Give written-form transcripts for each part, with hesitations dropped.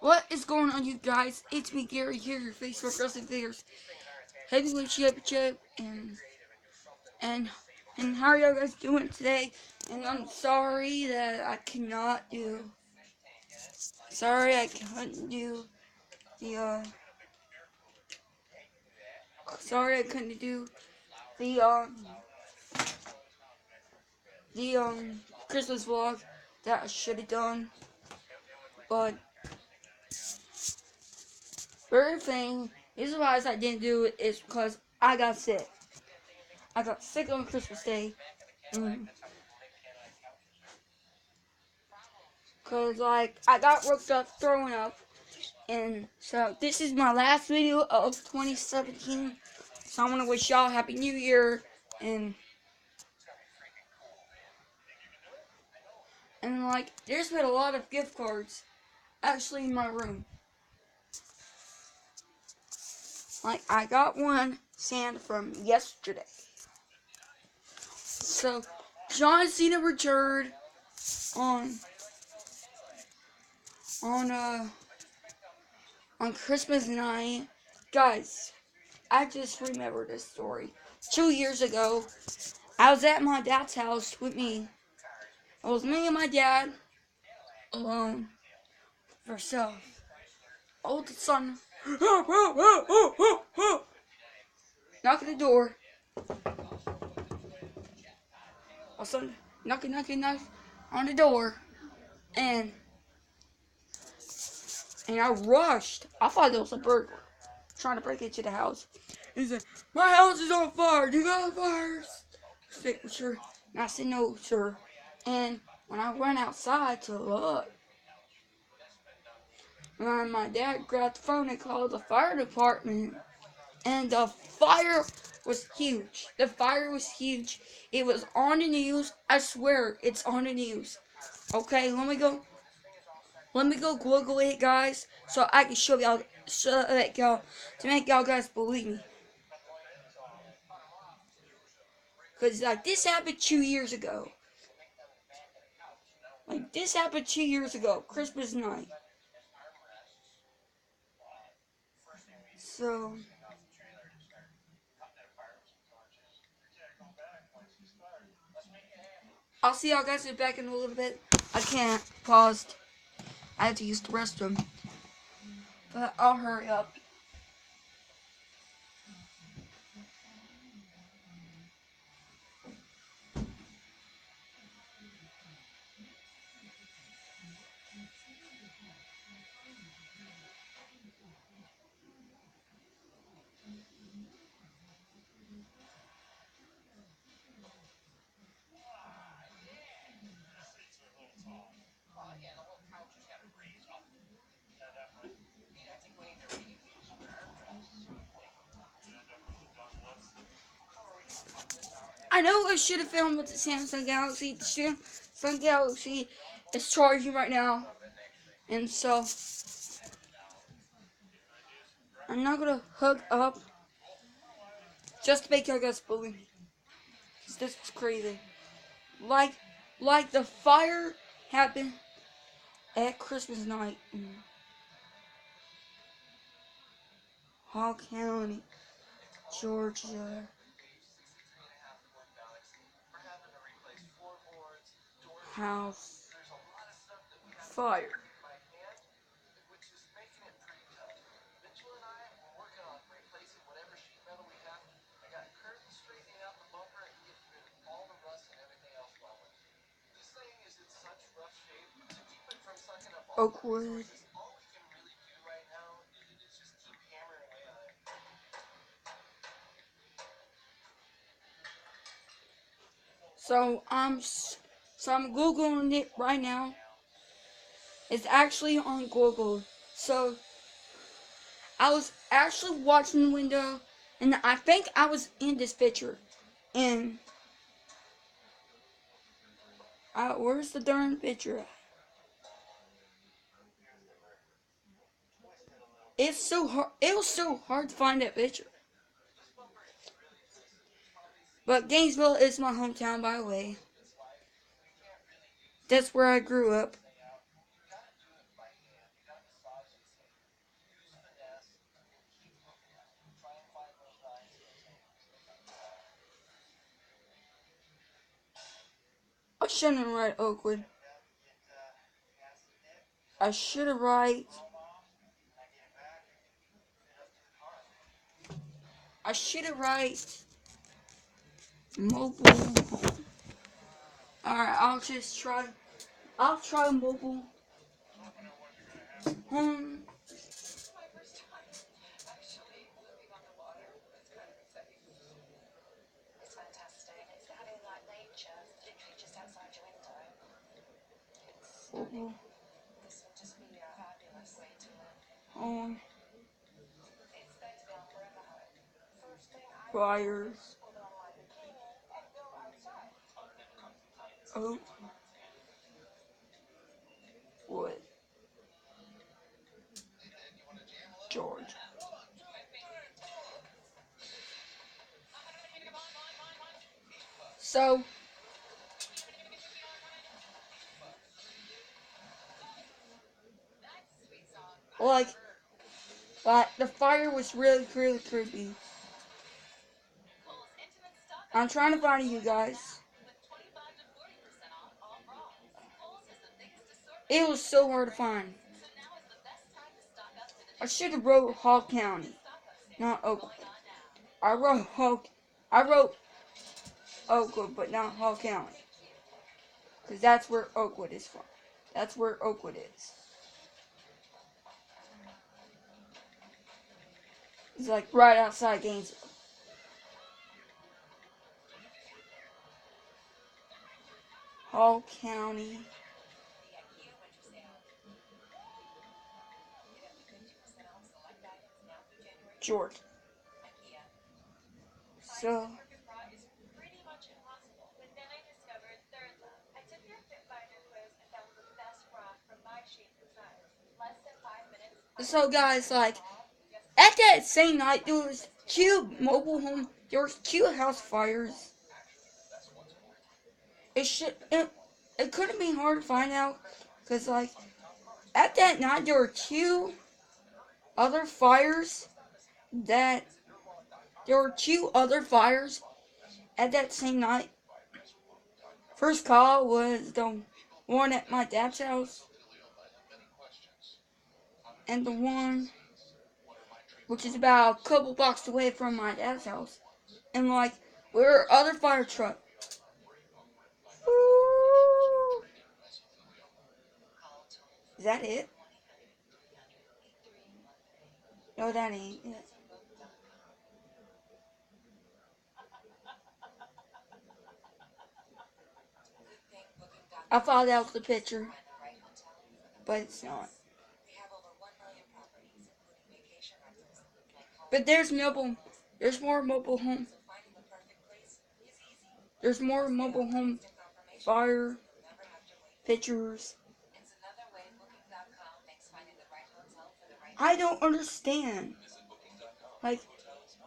What is going on, you guys? It's me, Gary, here, your Facebook Wrestling Figures Heavyweight Championship, and how are you guys doing today? And I'm sorry that I cannot do. Sorry, I couldn't do the. Sorry, I couldn't do the Christmas vlog that I should have done, but first thing is why I didn't do it is because I got sick. I got sick on Christmas Day. Cause like I got worked up throwing up, and so this is my last video of 2017. So I want to wish y'all Happy New Year, and like there's been a lot of gift cards actually in my room. Like I got one Santa from yesterday. So John Cena returned on Christmas night. Guys, I just remembered this story. 2 years ago, I was at my dad's house with me. It was me and my dad alone. For so, all of a sudden, knock at the door. All of a sudden, knock on the door, and I rushed. I thought it was a burglar trying to break into the house. He said, "My house is on fire. Do you got a fire extinguisher?" And I said, "No, sir." And when I went outside to look, my dad grabbed the phone and called the fire department. And the fire was huge. The fire was huge. It was on the news. I swear it's on the news. Okay, let me go Google it, guys, so I can show y'all, to make y'all guys believe me. Cause like this happened 2 years ago. Like this happened 2 years ago, Christmas night. So I'll see y'all guys back in a little bit. I can't pause. I have to use the restroom. But I'll hurry up. I know I should have filmed with the Samsung Galaxy. The Samsung Galaxy is charging right now. And so, I'm not going to hook up just to make you guys believe me. This is crazy. Like the fire happened at Christmas night in Hall County, Georgia. House fire. Oakwood. So I'm Googling it right now. It's actually on Google. So I was actually watching the window, and I think I was in this picture. And where's the darn picture at? It's so hard. It was so hard to find that picture. But Gainesville is my hometown, by the way. That's where I grew up. I shouldn't write Oakwood. I should have write. I should have write mobile home. Alright, I'll try mobile home. Mobile home fires. Oakwood, Georgia. So, like the fire was really creepy. I'm trying to find you guys. It was so hard to find. I should have wrote Hall County, not Oakwood. I wrote Oakwood, but not Hall County, because that's where Oakwood is from. That's where Oakwood is. It's like right outside Gainesville. Hall County, Georgia. So, guys, like at that same night, there was two mobile home. There was two house fires. It couldn't be hard to find out, because like at that night there were two other fires at that same night. First call was the one at my dad's house, and the one which is about a couple blocks away from my dad's house. And like, where other fire truck. Ooh. Is that it? No, that ain't it. I thought that was the picture, but it's not. But there's more mobile home. There's more mobile home fire pictures. I don't understand. Like,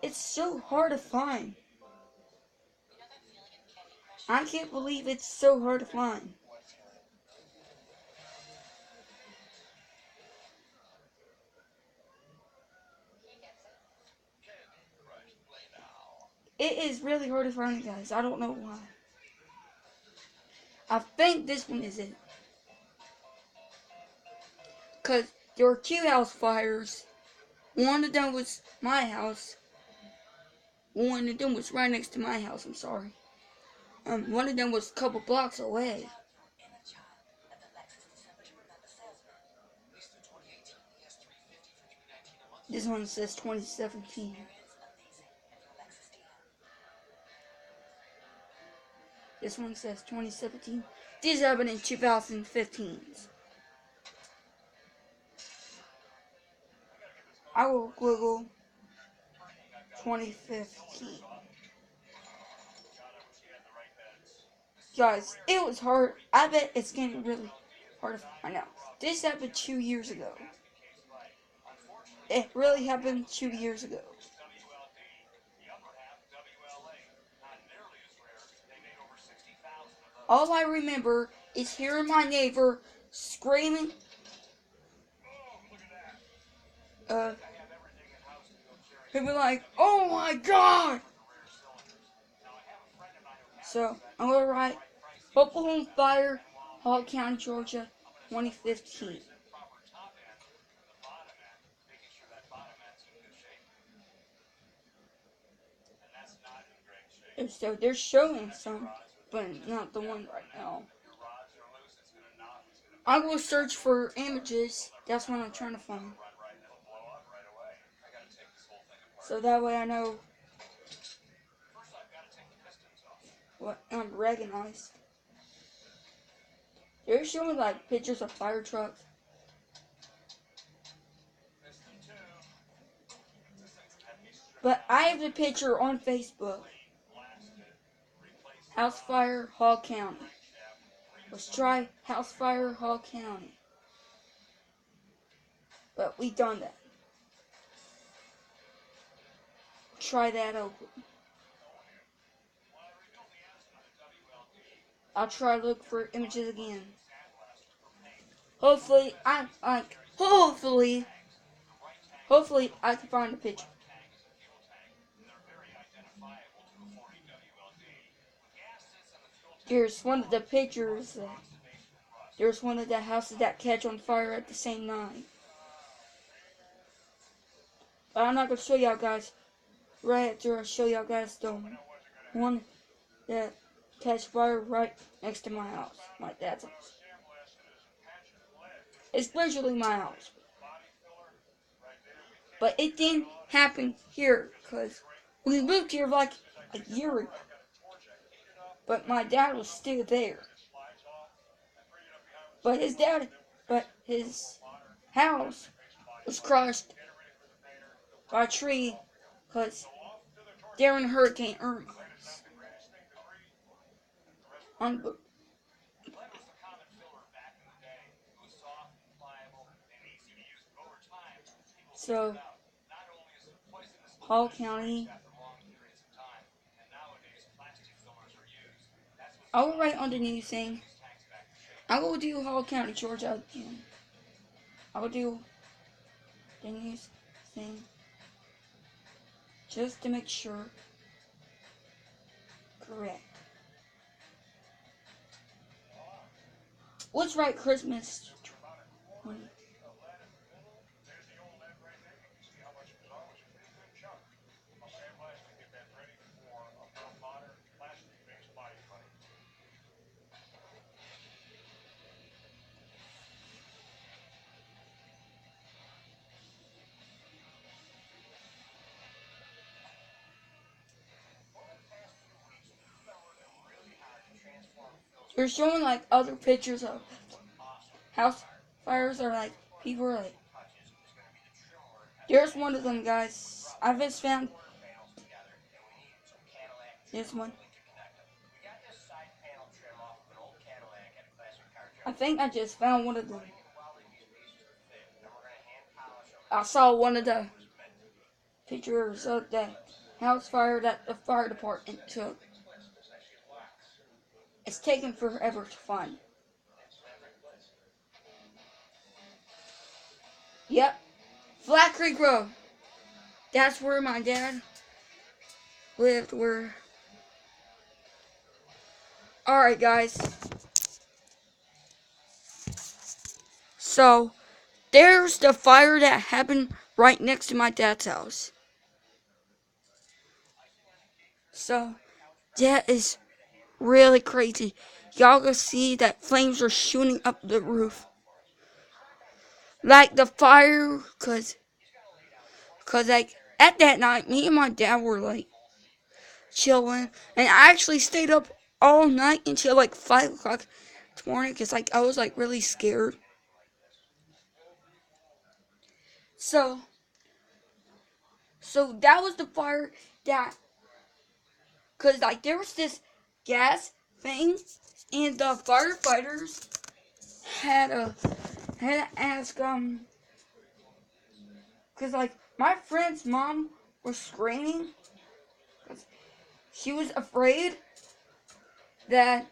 it's so hard to find. I can't believe it's so hard to find. It is really hard to find, guys. I don't know why. I think this one is it. Because there were two house fires. One of them was my house. One of them was right next to my house, I'm sorry. One of them was a couple blocks away. This one says 2017. This one says 2017. These happened in 2015. I will Google 2015. Guys, it was hard. I bet it's getting really hard to find out. This happened 2 years ago. It really happened 2 years ago. All I remember is hearing my neighbor screaming. He'd be like, "Oh my God!" So I'm gonna write Hopeful Fire, Hall County, Georgia, 2015. And so they're showing some, but not the one right now. I will search for images. That's what I'm trying to find. So that way I know what I'm recognized. They're showing like pictures of fire trucks. But I have the picture on Facebook. House Fire, Hall County. Let's try House Fire, Hall County. But we done that. Try that open. I'll try to look for images again. Hopefully I can find a picture. Here's one of the pictures. There's one of the houses that catch on fire at the same night. But I'm not gonna show y'all guys. Right after I show y'all guys the one that catch fire right next to my house, my dad's house. It's literally my house. But it didn't happen here because we moved here like a year ago. But my dad was still there. But his house was crushed by a tree because during Hurricane Irma. So, Hall County. I will write underneath saying, I will do Hall County, Georgia again. I will do the news thing just to make sure. Correct. Let's write Christmas 20. They're showing like other pictures of house fires or like people are like. There's one of them, guys. I just found this one. I think I just found one of them. I saw one of the pictures of the house fire that the fire department took. It's taken forever to find. Yep. Flat Creek Road. That's where my dad lived. Alright, guys. So, there's the fire that happened right next to my dad's house. So, that is really crazy. Y'all can see that flames are shooting up the roof. Like the fire, cause like at that night, me and my dad were like chilling, and I actually stayed up all night until like 5 o'clock this morning, cause like I was like really scared. So that was the fire that, cause like there was this gas thing, and the firefighters had to ask cause like my friend's mom was screaming, cause she was afraid that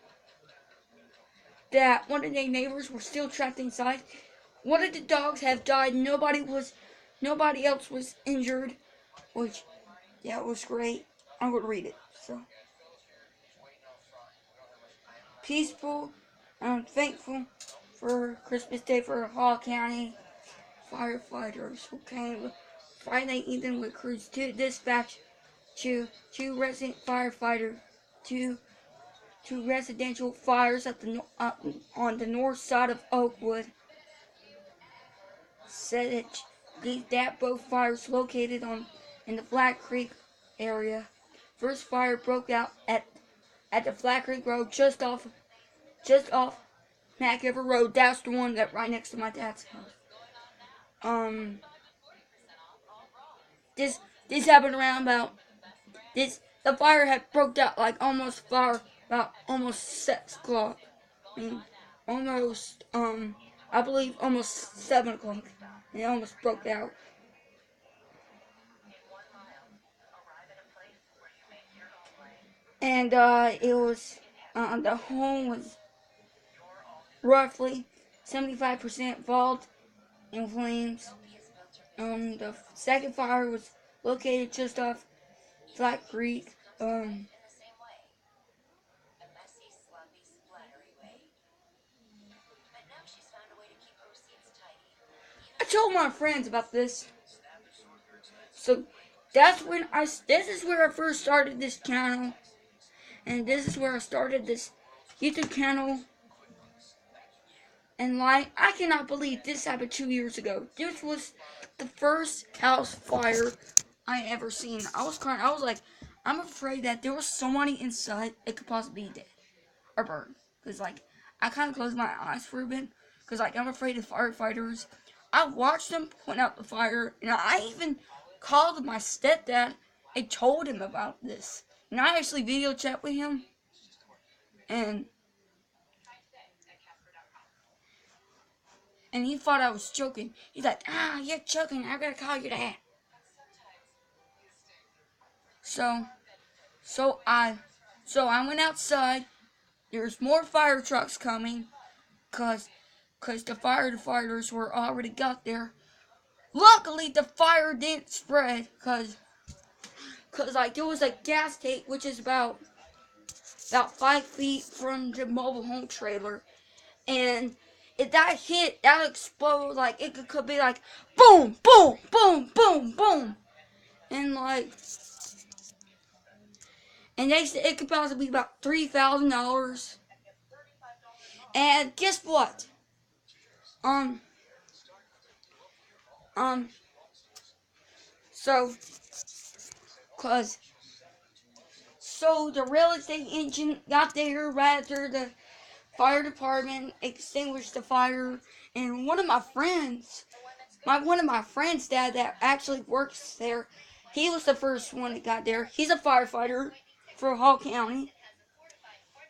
one of their neighbors were still trapped inside. One of the dogs have died. Nobody else was injured, which yeah, it was great. I'm gonna read it. So peaceful. I'm thankful for Christmas Day for Hall County firefighters who came Friday evening with crews to dispatch two resident firefighters to residential fires at on the north side of Oakwood. Said that both fires located in the Flat Creek area. First fire broke out at the Flat Creek Road just off Mac River Road. That's the one that right next to my dad's house. This happened around about the fire had broke out like almost 6 o'clock. I mean, I believe almost 7 o'clock. And it almost broke out. And it was the home was roughly 75% involved in flames. The second fire was located just off Flat Creek. I told my friends about this. So this is where I first started this channel. And this is where I started this YouTube channel. And like, I cannot believe this happened 2 years ago. This was the first house fire I ever seen. I was crying. I was like, I'm afraid that there was somebody inside that could possibly be dead or burned. Because like, I kind of closed my eyes for a bit. Because like, I'm afraid of firefighters. I watched them put out the fire. And I even called my stepdad and told him about this. And I actually video chat with him. And he thought I was joking. He's like, you're joking. I gotta call your dad. So I went outside. There's more fire trucks coming, cause the firefighters were already got there. Luckily, the fire didn't spread, cause like there was a gas tank which is about 5 feet from the mobile home trailer, and if that hit, that explode, like it could be like boom, boom, boom, boom, boom, and like. And they said it could possibly be about $3,000. And guess what? So the real estate agent got there right after the fire department extinguished the fire, and one of my friends, dad that actually works there, he was the first one that got there. He's a firefighter for Hall County.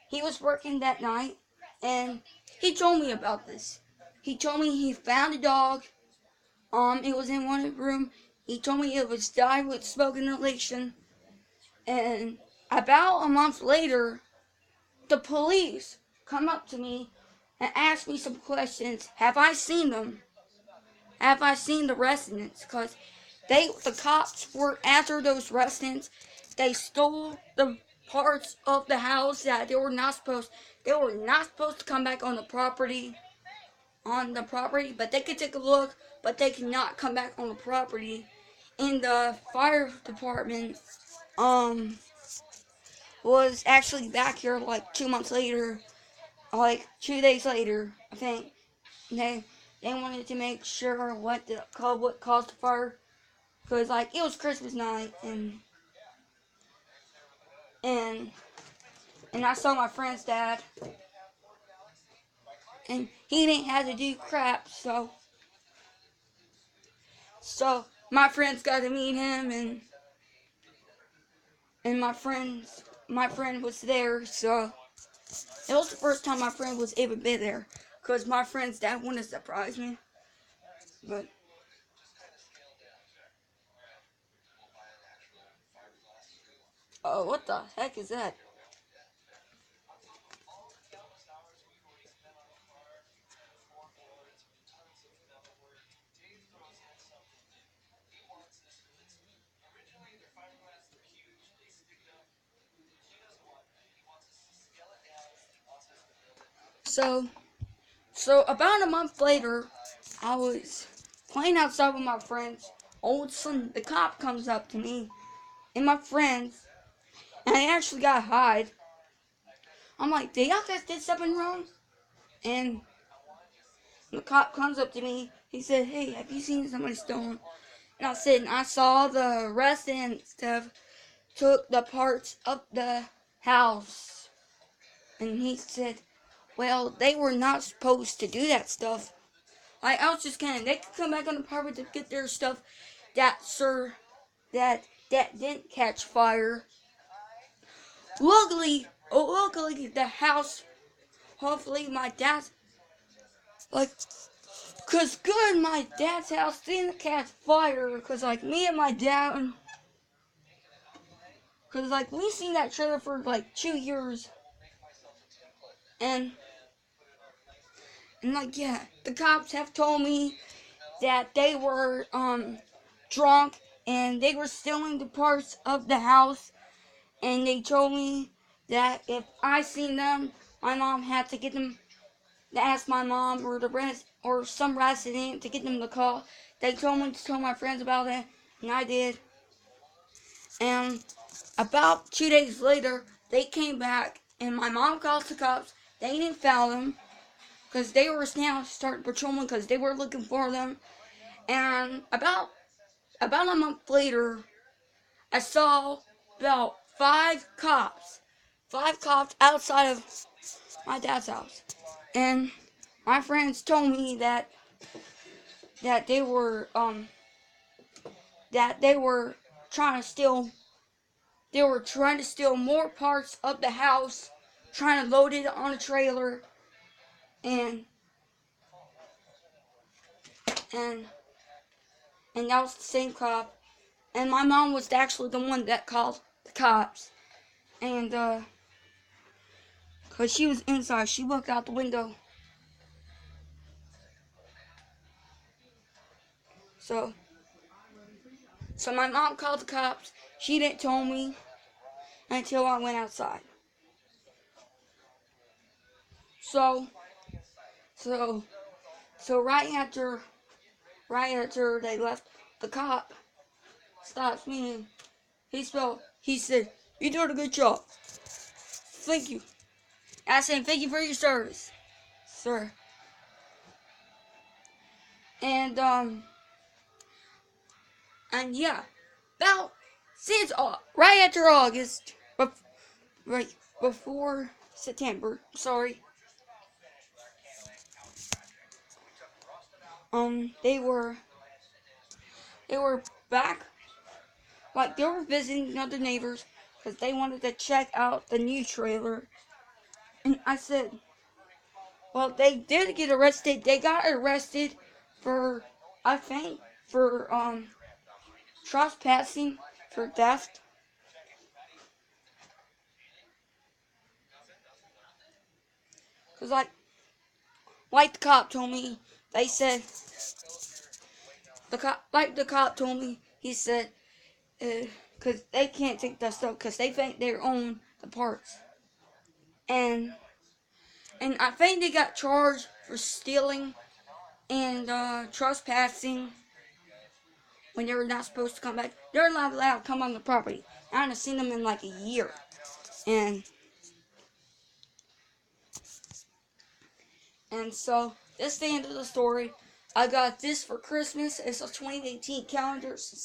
He was working that night, and he told me about this. He told me he found a dog. It was in one room. He told me it was died with smoke inhalation. And about a month later, the police come up to me and ask me some questions. Have I seen them? Have I seen the residents? Because the cops were after those residents. They stole the parts of the house that they were not supposed to come back on the property, but they could take a look, but they could not come back on the property. And the fire department was actually back here like 2 months later, like 2 days later, I think. They wanted to make sure what caused the fire, because like it was Christmas night, and I saw my friend's dad, and he didn't have to do crap, so my friends got to meet him, and my friend was there, so it was the first time my friend was able to be there, because my friend's dad wanted to surprise me, but. Oh, what the heck is that? So about a month later, I was playing outside with my friends. All of a sudden, the cop comes up to me and my friends, and I actually got to hide. I'm like, did y'all guys did something wrong? And the cop comes up to me. He said, hey, have you seen somebody stolen? And I said, I saw the residents have took the parts of the house. And he said, well, they were not supposed to do that stuff. I was just kidding. They could come back on the property to get their stuff that didn't catch fire. Luckily, the house, hopefully my dad's, cause good, my dad's house didn't catch fire, cause me and my dad, cause we seen that trailer for 2 years, and yeah, the cops have told me that they were drunk and they were stealing the parts of the house, and they told me that if I seen them, my mom had to get them, to ask my mom or some resident to get them the call. They told me to tell my friends about it, and I did. And about 2 days later, they came back, and my mom called the cops. They didn't found them, because they were now starting patrolling, because they were looking for them. And about a month later, I saw about 5 cops outside of my dad's house. And my friends told me that they were trying to steal more parts of the house, trying to load it on a trailer, and that was the same cop. And my mom was actually the one that called the cops. And cause she was inside, she looked out the window. So my mom called the cops. She didn't tell me until I went outside. So right after they left, the cop stops me. He said, "You did a good job. Thank you." I said, "Thank you for your service, sir." And yeah, about since right after August, right before September. Sorry. They were back, they were visiting other neighbors because they wanted to check out the new trailer. And I said, well, they did get arrested. They got arrested for, I think, for trespassing, for theft. Cause like the cop told me, they said the cop told me, he said, cause they can't take that stuff because they think they own the parts. And I think they got charged for stealing and trespassing when they were not supposed to come back. They're not allowed to come on the property. I haven't seen them in a year. And so this is the end of the story. I got this for Christmas. It's a 2018 calendar. It's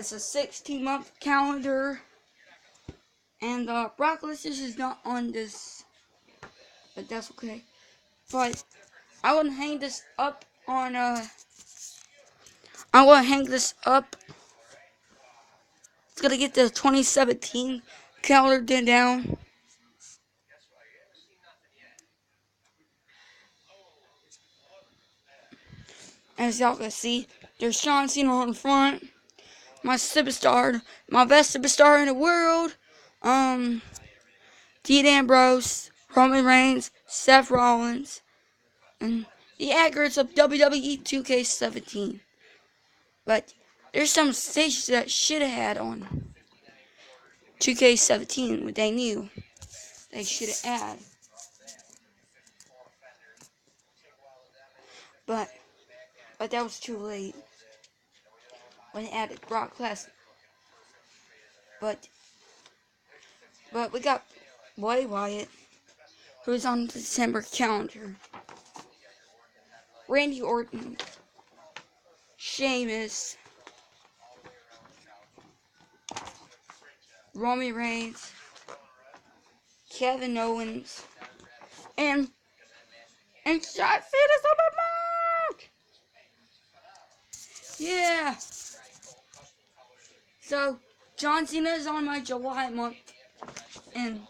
a 16-month calendar. And Brocklicious is not on this, but that's okay. But I want to hang this up on It's gonna get the 2017 calendar down. As y'all can see, there's John Cena on the front. My superstar, my best superstar in the world. Dean Ambrose, Roman Reigns, Seth Rollins, and the accurates of WWE 2K17. But there's some stages that should have had on 2K17 what they knew they should have had. but that was too late when it added Brock Lesnar. But we got Bray Wyatt, who's on the December calendar. Randy Orton, Sheamus, Roman Reigns, Kevin Owens, and John Cena's on my mark! Yeah! So, John Cena is on my July month, and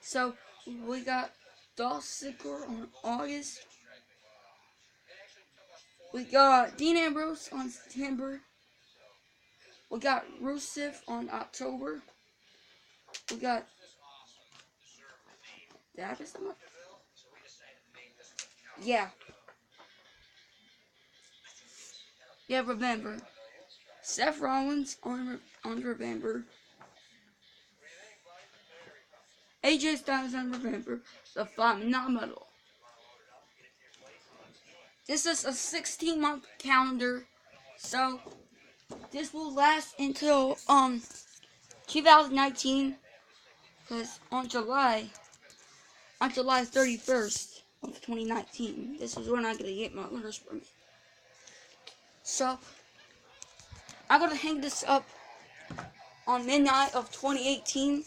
so we got Dolph Ziggler on August. We got Dean Ambrose on September. We got Rusev on October. We got... Did I miss someone? Yeah. Yeah, remember. Seth Rollins on November. AJ Styles on November. The Phenomenal. This is a 16-month calendar, so this will last until 2019, because on July 31st of 2019, this is when I'm gonna get my learner's permit. So I'm gonna hang this up on midnight of 2018.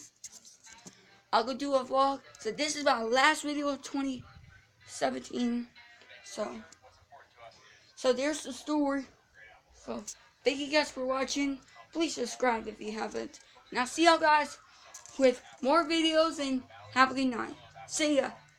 I'll go do a vlog. So this is my last video of 2017. So there's the story. So thank you guys for watching. Please subscribe if you haven't. And I'll see y'all guys with more videos, and have a good night. See ya.